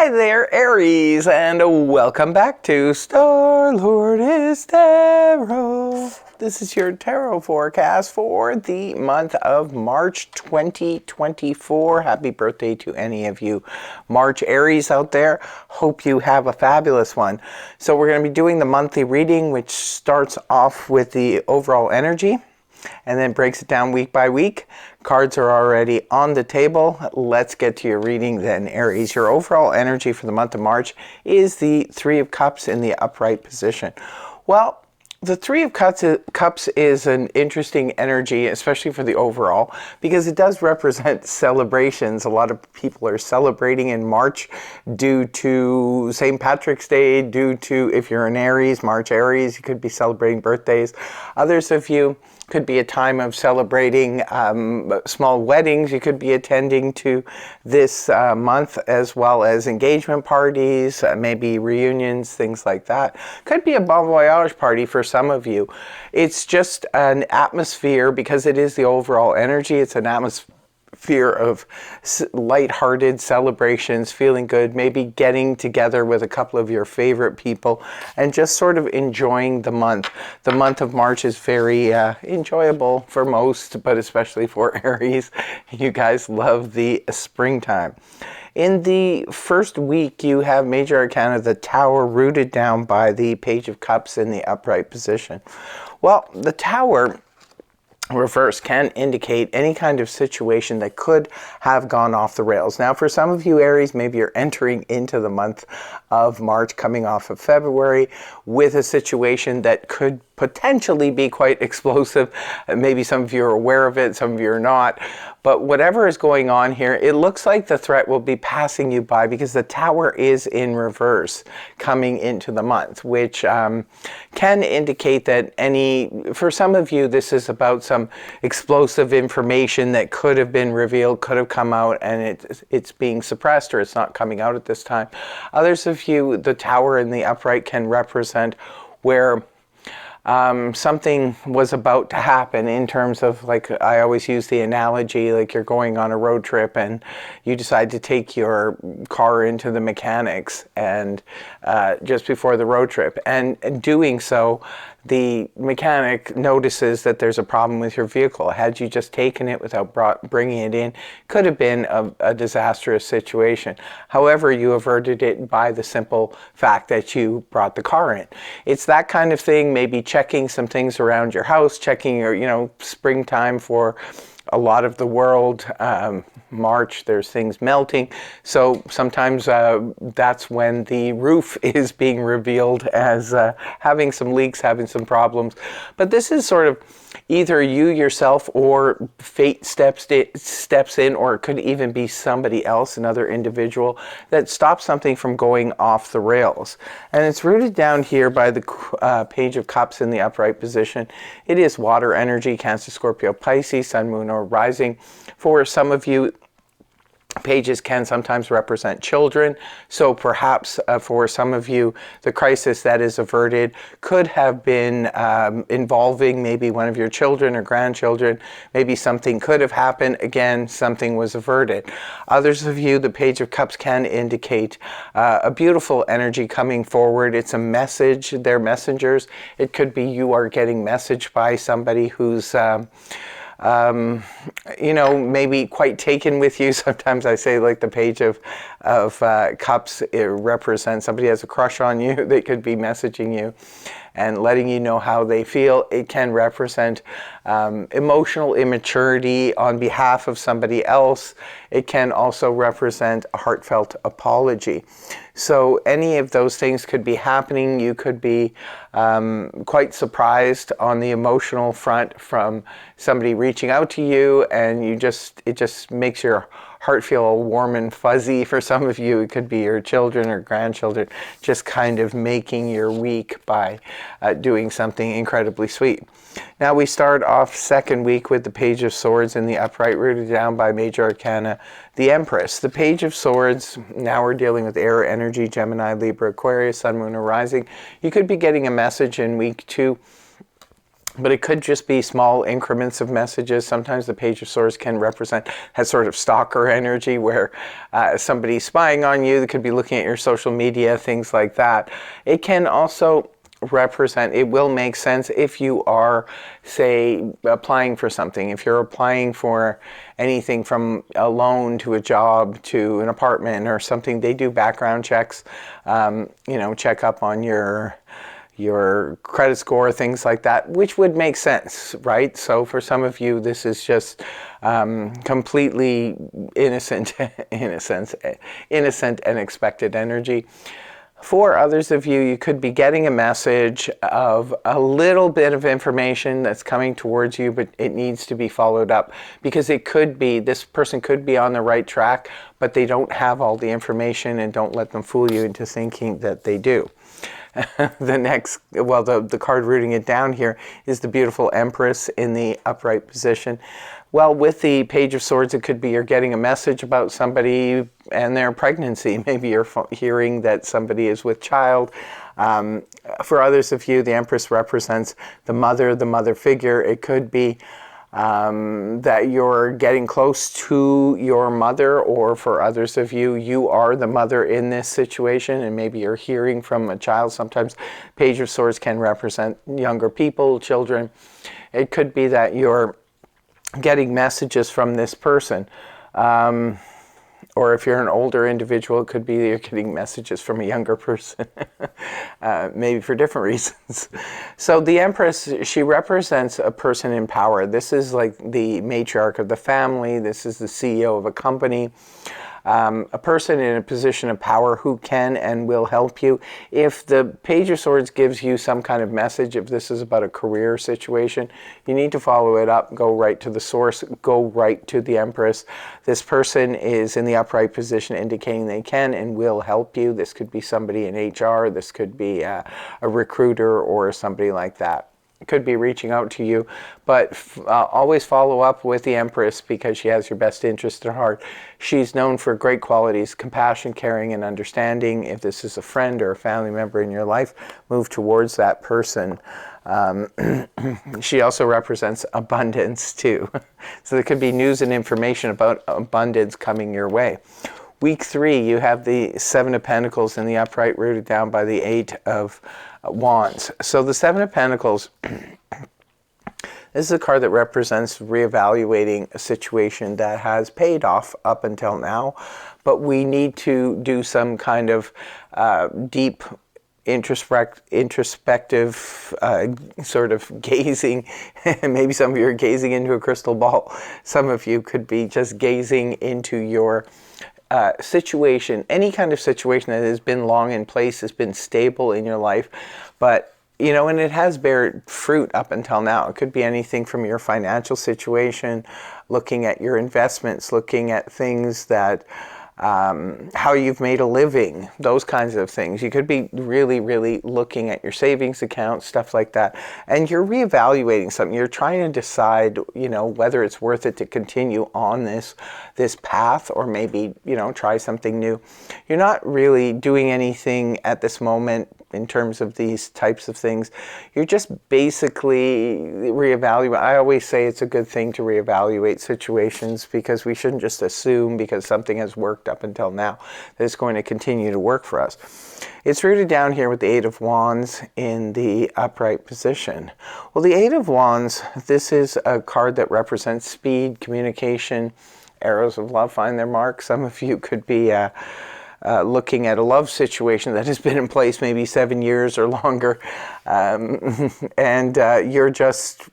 Hi there, Aries, and welcome back to Star-Lord is Tarot. This is your tarot forecast for the month of March 2024. Happy birthday to any of you March Aries out there. Hope you have a fabulous one. So we're going to be doing the monthly reading, which starts off with the overall energy and then breaks it down week by week. Cards are already on the table. Let's get to your reading then, Aries. Your overall energy for the month of March is the Three of Cups in the upright position. Well, the Three of Cups is an interesting energy, especially for the overall, because it does represent celebrations. A lot of people are celebrating in March due to St. Patrick's Day, due to, if you're an Aries, March Aries, you could be celebrating birthdays. Others of you could be a time of celebrating small weddings you could be attending to this month, as well as engagement parties, maybe reunions, things like that. Could be a bon voyage party for some of you. It's just an atmosphere, because it is the overall energy. It's an atmosphere of lighthearted celebrations, feeling good, maybe getting together with a couple of your favorite people and just sort of enjoying the month. The month of March is very enjoyable for most, but especially for Aries. You guys love the springtime. In the first week, you have Major Arcana, the Tower, rooted down by the Page of Cups in the upright position. Well, the Tower reverse can indicate any kind of situation that could have gone off the rails. Now, for some of you Aries, maybe you're entering into the month of March, coming off of February, with a situation that could potentially be quite explosive. Maybe some of you are aware of it, some of you are not. But whatever is going on here, it looks like the threat will be passing you by, because the Tower is in reverse coming into the month, which can indicate that for some of you, this is about some explosive information that could have been revealed, could have come out, and it's being suppressed, or it's not coming out at this time. Others of you, the Tower in the upright can represent where something was about to happen, in terms of, like, I always use the analogy, like you're going on a road trip and you decide to take your car into the mechanics and just before the road trip, and doing so, the mechanic notices that there's a problem with your vehicle. Had you just taken it without bringing it in, could have been a disastrous situation. However, you averted it by the simple fact that you brought the car in. It's that kind of thing, maybe checking some things around your house, checking your, springtime for a lot of the world. March, there's things melting. So sometimes that's when the roof is being revealed as having some leaks, having some problems. But this is sort of either you yourself, or fate steps in, or it could even be somebody else, another individual, that stops something from going off the rails. And it's rooted down here by the Page of Cups in the upright position. It is water energy, Cancer, Scorpio, Pisces, Sun, Moon, or Rising. For some of you, pages can sometimes represent children, so perhaps for some of you, the crisis that is averted could have been involving maybe one of your children or grandchildren. Maybe something could have happened. Again, something was averted. Others of you, the Page of Cups can indicate a beautiful energy coming forward. It's a message. They're messengers. It could be you are getting messaged by somebody who's maybe quite taken with you. Sometimes I say, like, the Page of Cups, it represents somebody has a crush on you. They could be messaging you and letting you know how they feel. It can represent emotional immaturity on behalf of somebody else. It can also represent a heartfelt apology. So any of those things could be happening. You could be quite surprised on the emotional front from somebody reaching out to you, and it just makes your heart feel warm and fuzzy. For some of you, it could be your children or grandchildren just kind of making your week by doing something incredibly sweet. Now we start off second week with the Page of Swords in the upright, rooted down by Major Arcana, the Empress. The Page of Swords, now we're dealing with air energy, Gemini, Libra, Aquarius, Sun, Moon, or Rising. You could be getting a message in week 2 But it could just be small increments of messages. Sometimes the Page of Swords can represent, has sort of stalker energy where somebody's spying on you. They could be looking at your social media, things like that. It can also represent, it will make sense if you are, say, applying for something. If you're applying for anything from a loan to a job to an apartment or something, they do background checks, check up on your credit score, things like that, which would make sense, right? So for some of you, this is just completely innocent, innocent and expected energy. For others of you, you could be getting a message of a little bit of information that's coming towards you, but it needs to be followed up because it could be, this person could be on the right track, but they don't have all the information, and don't let them fool you into thinking that they do. The card rooting it down here is the beautiful Empress in the upright position. Well, with the Page of Swords, it could be you're getting a message about somebody and their pregnancy. Maybe you're hearing that somebody is with child. For others of you, the Empress represents the mother figure. It could be that you're getting close to your mother, or for others of you, you are the mother in this situation, and maybe you're hearing from a child. Sometimes Page of Swords can represent younger people, children. It could be that you're getting messages from this person. Or if you're an older individual, it could be you're getting messages from a younger person, maybe for different reasons. So the Empress, she represents a person in power. This is like the matriarch of the family. This is the CEO of a company. A person in a position of power who can and will help you. If the Page of Swords gives you some kind of message, if this is about a career situation, you need to follow it up, go right to the source, go right to the Empress. This person is in the upright position, indicating they can and will help you. This could be somebody in HR, this could be a recruiter or somebody like that. Could be reaching out to you, but always follow up with the Empress because she has your best interest at heart. She's known for great qualities: compassion, caring, and understanding. If this is a friend or a family member in your life, move towards that person. She also represents abundance too. So there could be news and information about abundance coming your way. Week 3, you have the Seven of Pentacles in the upright, rooted down by the Eight of Wands. So the Seven of Pentacles, this is a card that represents reevaluating a situation that has paid off up until now, but we need to do some kind of deep introspective sort of gazing. Maybe some of you are gazing into a crystal ball. Some of you could be just gazing into your situation, any kind of situation that has been long in place, has been stable in your life, but and it has bear fruit up until now. It could be anything from your financial situation, looking at your investments, looking at things that how you've made a living, those kinds of things. You could be really, really looking at your savings account, stuff like that, and you're reevaluating something. You're trying to decide, whether it's worth it to continue on this path, or maybe, try something new. You're not really doing anything at this moment in terms of these types of things. You're just basically reevaluating. I always say it's a good thing to reevaluate situations, because we shouldn't just assume because something has worked up until now that it's going to continue to work for us. It's rooted down here with the Eight of Wands in the upright position. Well, the Eight of Wands, this is a card that represents speed, communication, arrows of love find their mark. Some of you could be looking at a love situation that has been in place maybe 7 years or longer, and you're just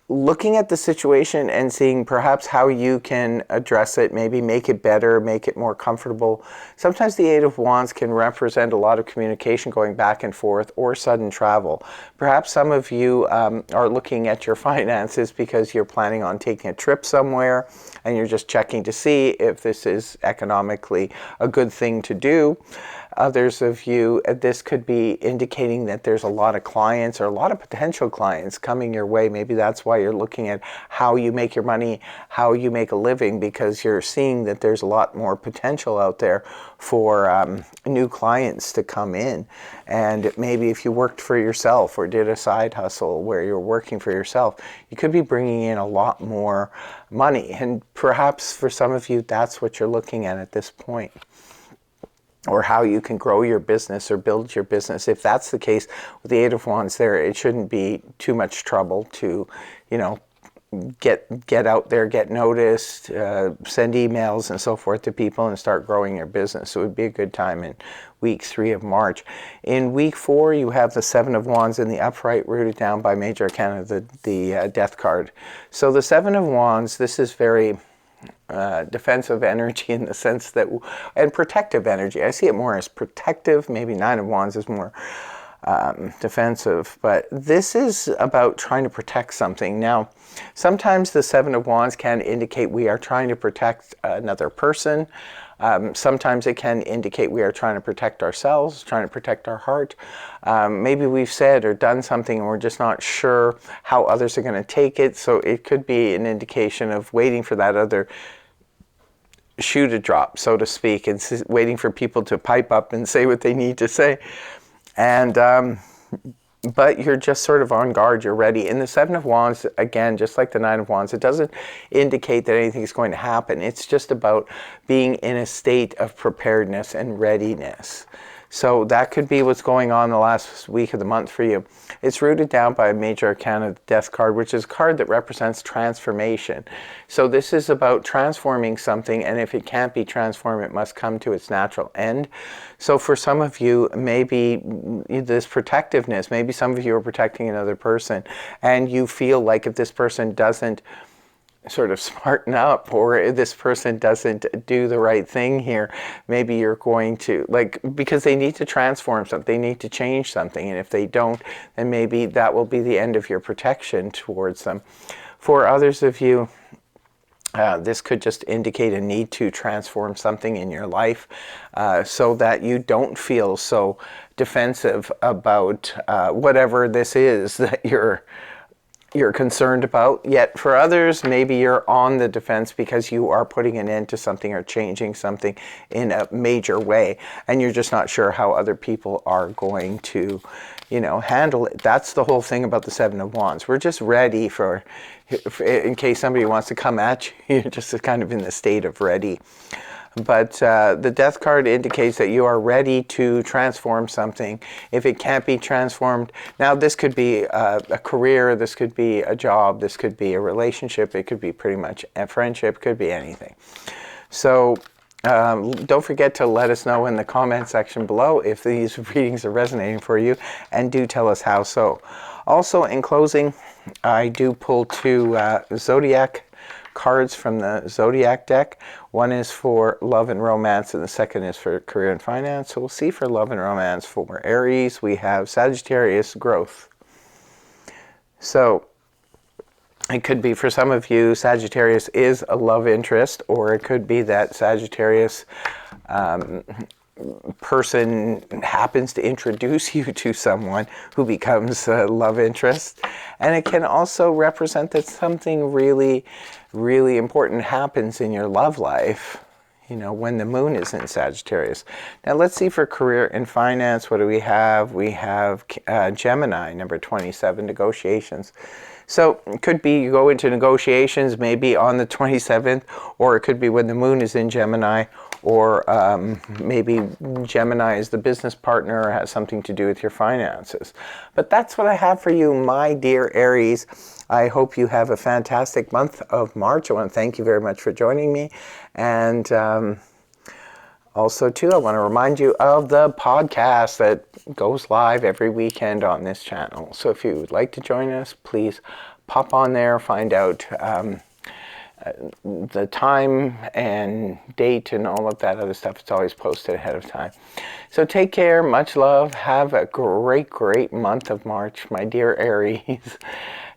looking at the situation and seeing perhaps how you can address it, maybe make it better, make it more comfortable. Sometimes the Eight of Wands can represent a lot of communication going back and forth, or sudden travel. Perhaps some of you are looking at your finances because you're planning on taking a trip somewhere, and you're just checking to see if this is economically a good thing to do. others of you, this could be indicating that there's a lot of clients or a lot of potential clients coming your way. Maybe that's why you're looking at how you make your money, how you make a living, because you're seeing that there's a lot more potential out there for new clients to come in. And maybe if you worked for yourself or did a side hustle where you're working for yourself, you could be bringing in a lot more money. And perhaps for some of you, that's what you're looking at this point, or how you can grow your business or build your business. If that's the case with the Eight of Wands there, it shouldn't be too much trouble to, you know, get out there, get noticed, send emails and so forth to people and start growing your business. So it would be a good time in week 3 of March. In week 4, you have the Seven of Wands in the upright, rooted down by Major Arcana, the Death card. So the Seven of Wands, this is very defensive energy in the sense that, and protective energy. I see it more as protective. Maybe Nine of Wands is more defensive, but this is about trying to protect something. Now, sometimes the Seven of Wands can indicate we are trying to protect another person. Sometimes it can indicate we are trying to protect ourselves, trying to protect our heart. Maybe we've said or done something and we're just not sure how others are going to take it. So it could be an indication of waiting for that other shoe to drop, so to speak, and waiting for people to pipe up and say what they need to say. And but you're just sort of on guard, you're ready. In the Seven of Wands, again, just like the Nine of Wands, it doesn't indicate that anything is going to happen. It's just about being in a state of preparedness and readiness. So that could be what's going on the last week of the month for you. It's rooted down by a Major Arcana, the Death card, which is a card that represents transformation. So this is about transforming something, and if it can't be transformed, it must come to its natural end. So for some of you, maybe this protectiveness, maybe some of you are protecting another person, and you feel like if this person doesn't sort of smarten up, or this person doesn't do the right thing here, maybe you're going to, like, because they need to transform something, they need to change something, and if they don't, then maybe that will be the end of your protection towards them. For others of you, this could just indicate a need to transform something in your life so that you don't feel so defensive about whatever this is that you're concerned about. Yet for others, maybe you're on the defense because you are putting an end to something or changing something in a major way, and you're just not sure how other people are going to, you know, handle it. That's the whole thing about the Seven of Wands. We're just ready for in case somebody wants to come at you, you're just kind of in the state of ready. But the Death card indicates that you are ready to transform something. If it can't be transformed, now this could be a career, this could be a job, this could be a relationship, it could be pretty much a friendship, could be anything. So don't forget to let us know in the comment section below if these readings are resonating for you, and do tell us how so. Also, in closing, I do pull 2 zodiac cards from the Zodiac deck. One is for love and romance, and the second is for career and finance. So we'll see for love and romance for Aries, we have Sagittarius, growth. So it could be for some of you, Sagittarius is a love interest, or it could be that Sagittarius person happens to introduce you to someone who becomes a love interest. And it can also represent that something really, really important happens in your love life, you know, when the moon is in Sagittarius. Now let's see for career and finance. What do we have? We have Gemini, number 27, negotiations. So it could be you go into negotiations maybe on the 27th, or it could be when the moon is in Gemini, or maybe Gemini is the business partner or has something to do with your finances. But that's what I have for you, my dear Aries. I hope you have a fantastic month of March. I want to thank you very much for joining me. And also, too, I want to remind you of the podcast that goes live every weekend on this channel. So if you would like to join us, please pop on there, find out the time and date and all of that other stuff. It's always posted ahead of time. So take care, much love, have a great, great month of March, my dear Aries.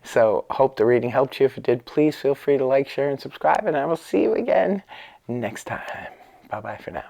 So hope the reading helped you. If it did, please feel free to like, share, and subscribe, and I will see you again next time. Bye-bye for now.